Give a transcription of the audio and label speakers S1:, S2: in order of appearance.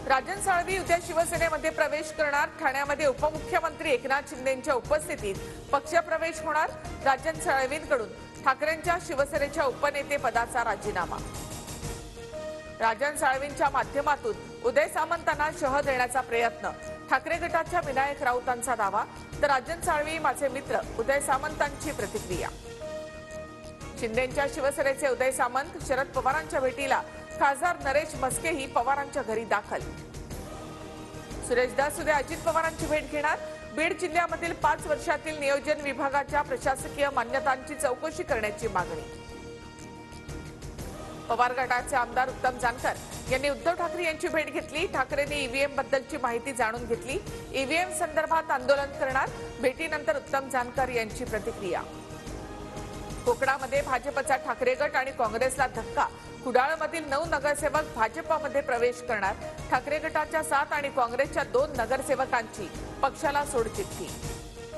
S1: राजन साळवी उद्या शिवसेनेमध्ये प्रवेश करणार। ठाण्यामध्ये उपमुख्यमंत्री एकनाथ शिंदेंच्या उपस्थितीत पक्षप्रवेश होणार। राजन साळवींकडून ठाकरेंच्या शिवसेनेच्या उपनेते पदाचा राजीनामा। राजन साळवींच्या माध्यमातून उदय सामंतांना शह देण्याचा प्रयत्न। ठाकरे गटाच्या विनायक राऊतांचा दावा, तर राजन साळवी माझे मित्र, उदय सामंतांची प्रतिक्रिया। शिंदेंच्या शिवसेनेचे उदय सामंत शरद पवारांच्या भेटीला खासदार नरेश मस्केही पवारांच्या घरी दाखल। सुरेश दास उद्या अजित पवारांची भेट घेणार। बीड जिल्ह्यामधील 5 वर्षातील नियोजन विभागाच्या प्रशासकीय मान्यतांची चौकशी करण्याची मागणी। पवार गटाचे आमदार उत्तम जानकर यांनी उद्धव ठाकरे यांची भेट घेतली। ठाकरेंनी ईव्हीएम बद्दलची माहिती जाणून घेतली। ईव्हीएम संदर्भात आंदोलन करणार। भेटीनंतर उत्तम जानकर यांची प्रतिक्रिया। कोकणामध्ये भाजपचा ठाकरे गट आणि काँग्रेसला धक्का। कुडाळमधील 9 नगरसेवक भाजपमध्ये प्रवेश करणार। ठाकरे गटाच्या 7 आणि काँग्रेसच्या 2 नगरसेवकांची पक्षाला सोडचिठ्ठी।